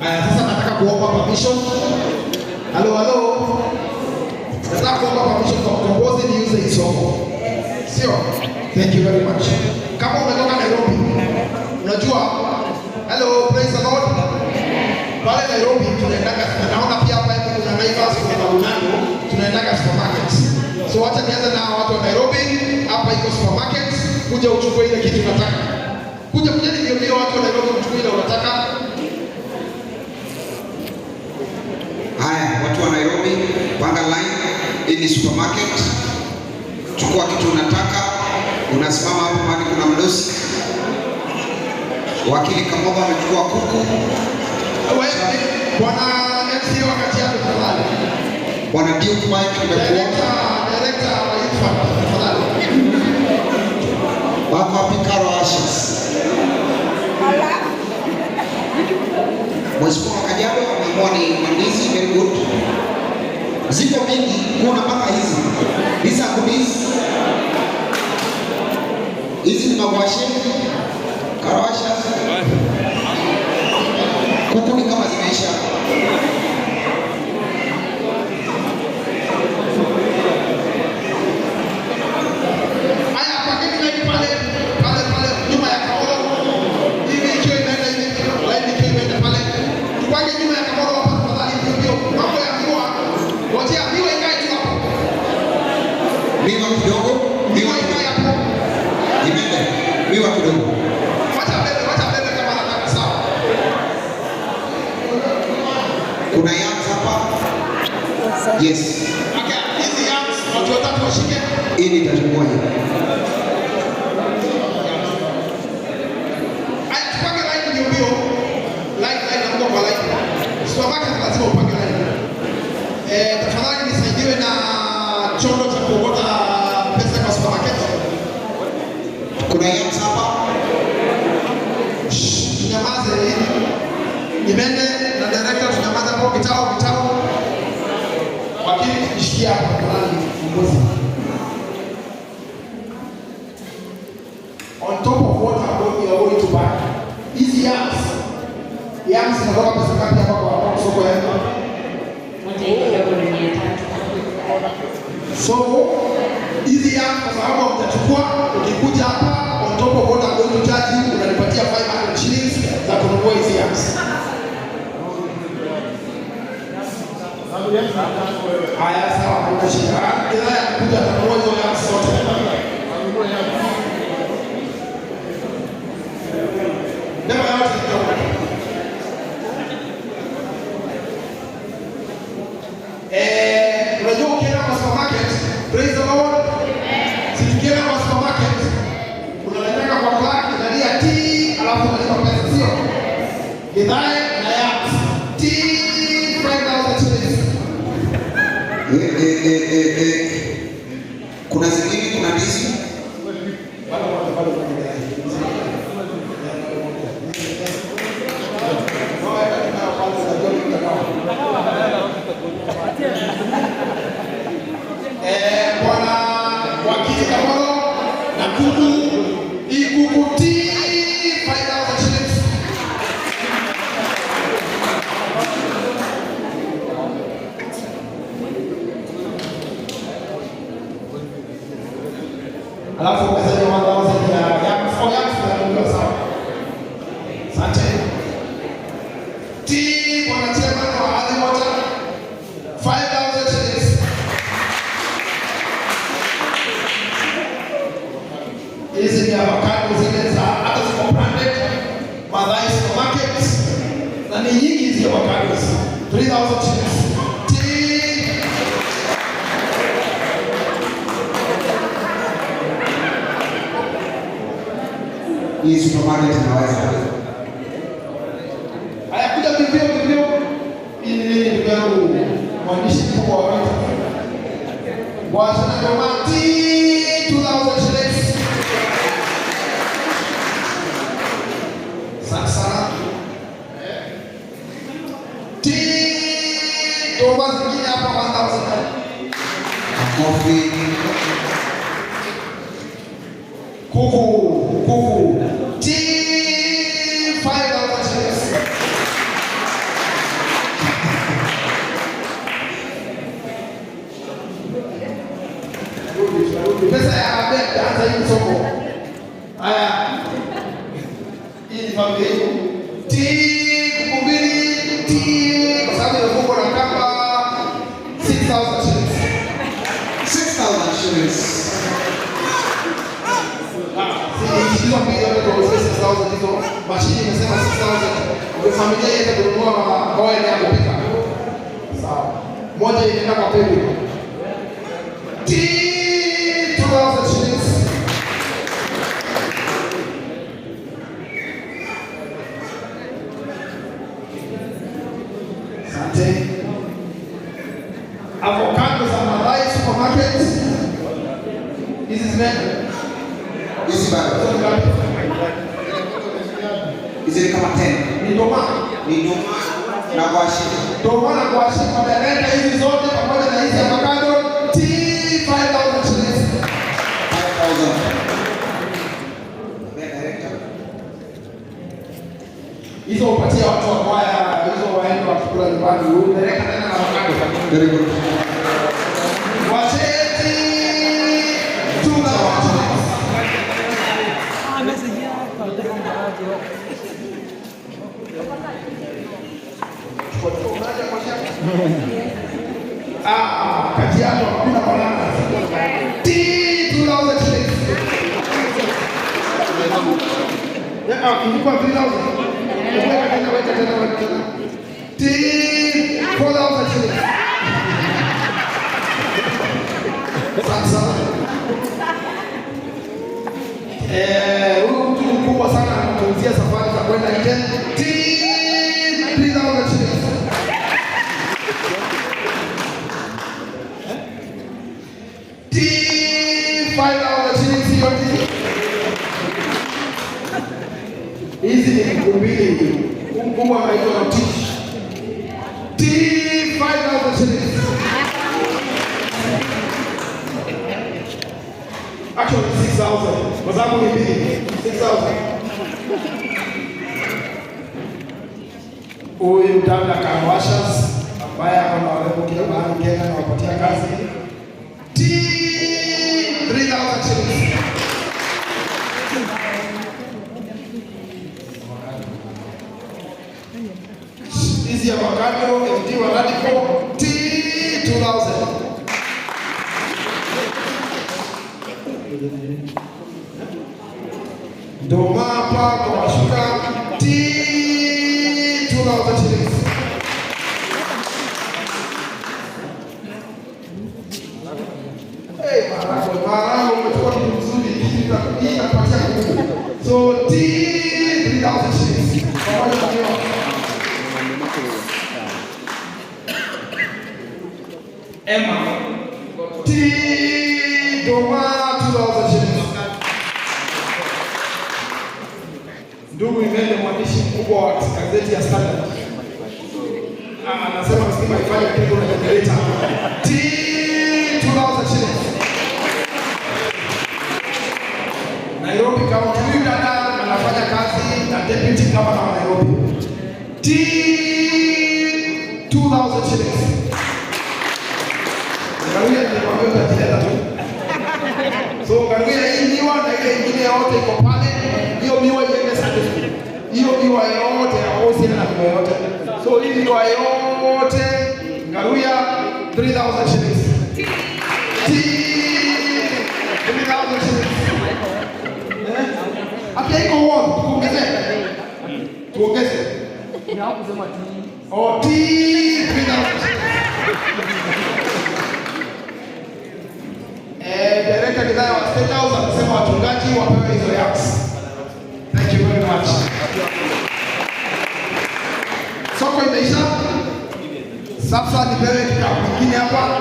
Sasa nataka kuomba permission. Hello. Nataka kuomba permission kwa mkombozi niuze hii soko. Sio? Thank you very much. Kama umetoka Nairobi, unajua, hello, praise the Lord. Pale Nairobi tunaendaga, naona pia hapa kuna Naivas, kuna Unano, tunaendaga supermarkets. So wacha nianze na watu wa Nairobi, hapa iko supermarket, kuja uchukue ile kitu unataka. Kuja ndio watu wa Nairobi uchukue ile unataka. Haya, watu wa Nairobi, panga line, hii ni supermarket. Chukua kitu unataka, unasimama hapo mahali kuna mdosi. Wakili Kamoba amechukua kuku. Bwana MC wakati yako tafadhali. Bwana Duke Mike nimekuona. Director wa Infant tafadhali. Wako wapi Karo Ashes? Mheshimiwa Kajiado ameamua ni mandizi, very good. Ziko mingi, kuna mpaka hizi. Hizi akubizi. Hizi ni magwashe. Karo Ashes. Kuku ni kama zimeisha. Haya, paketi pale nyuma ya Kamoro. Hivi ikiwa inaenda hivi, line ikiwa inaenda pale. Tupange nyuma ya Kamoro hapa tafadhali ndio. Mambo ya miwa. Wote miwa ikae tu hapo. Miwa kidogo, miwa ikae hapo. Imende. Miwa kidogo. Wacha bebe kama nataka sawa. Kuna yams hapa? Yes. Okay, hizi yams watu watatu washike. Hii ni tatu moja. Haya, tupange line ndio. Line na kwa line. Supermarket lazima upange line. Tafadhali nisaidiwe na chombo cha kuokota pesa kwa supermarket. Kuna yams hapa? Tunyamaze hivi. Imende na director tunyamaze hapo kitao. Wakili nishikia hapa kwa kiongozi. On top of what you are going to buy. Hizi yams zinatoka pesa ngapi hapa kwa soko yako? So hizi yams kwa sababu utachukua ukikuja hapa on top of what I'm going to charge you unanipatia 500 shillings za kununua hizi yams. Haya sawa, kuna shida. Kila kuja kununua hizo yams zote. Never out of the unajua ukienda kwa supermarket, praise the Lord. Si ukienda kwa supermarket, unaletaka kwa clerk, unalia tea, alafu unalipa pesa sio? Bidhaa na yams. Tea 5,000 shillings. Kuna zingine, kuna ndizi. Bwana wakili Kamoro na kuku, hii kuku tea 5,000 shillings. Alafu ukasalia 1,000 ya kufunga sawa. Asante. Tea bwana chairman wa Ardhi Water 5,000 shillings. Hizi ni avocado zile za hata ziko branded Madhai supermarket na ni nyingi hizi avocados 3,000 shillings. Hii supermarket inaweza. Haya kuja vivyo. Hii ni ndugu yangu mwandishi mkubwa wa Vita. Bwana Domati 2,000 shillings. Sasa. Domba zingine hapa 1,000. Coffee. Kuku. Tea 5,000 shillings. familia hiyo. T kukumbili T kwa sababu imefungwa na kamba 6,000 shillings. 6,000 shillings. Hizo mbili yote kwa 6,000 hizo. Mashini imesema 6,000. Kwa familia iweze kununua oil ya kupika. Sawa. Moja inaenda kwa pepe. T 2,000 shillings. Asante. Avocado za Malai Supermarket. Hizi zimenda. Hizi bado. Hizi kama 10. Ni doma. Ni doma na kwashi. Doma na kwashi wameleta hizi zote pamoja na hizi avocado T 5,000 shillings. 5,000. Director. Hizo upatia watu wa kwaya, hizo waende wakikula nyumbani. Director tena na avocado. Very good. Wacheti 2,000 shillings. Kati yako hakuna banana. T 2,000 shillings. Ilikuwa 3,000. Weka tena. T 4,000 shillings. Sasa. Huyu mtu mkubwa sana anatuuzia safari za kwenda nje. T 3,000 shillings. T 5,000 shillings yote. Hizi ni mbili. Mkubwa anaitwa Tish. T 5,000 shillings. Actually 6,000. Kwa sababu ni mbili. 6,000. Huyu dada Kawashas ambaye ako na warembo kila mahali Kenya na wapatia kazi. T 3,000 shillings. Hizi avocado FD wa Radical T 2,000. Doma hapa kwa mashuka T 2,000 shillings. Maharagwe umetoka kitu mzuri, hii inapatia nguvu. So T 3,000 shillings. Pamoja na hiyo. Emma T Doma 2,000 shillings. Ndugu Imende, mwandishi mkubwa wa gazeti ya Standard, anasema msima ifanye kitu na generator. T 2,000 shillings. Nairobi County, huyu dada anafanya kazi na deputy governor wa Nairobi. T 2,000 shillings. Garuya ni mambo ya kileta tu. So garuya hii miwa na ile ingine yote iko pale. Hiyo miwa iende sana. Hiyo miwa yote haosi na miwa yote. So hii miwa yote garuya 3,000 shillings. T 3,000 shillings. Akia iko wapi? Tuongeze. Ni hapo kusema T. Oh, T 3,000 shillings. Director Kidaya wa State House anasema wachungaji wapewe hizo yaks. Thank you very much. Soko imeisha. Sasa nipewe kikapu kingine hapa.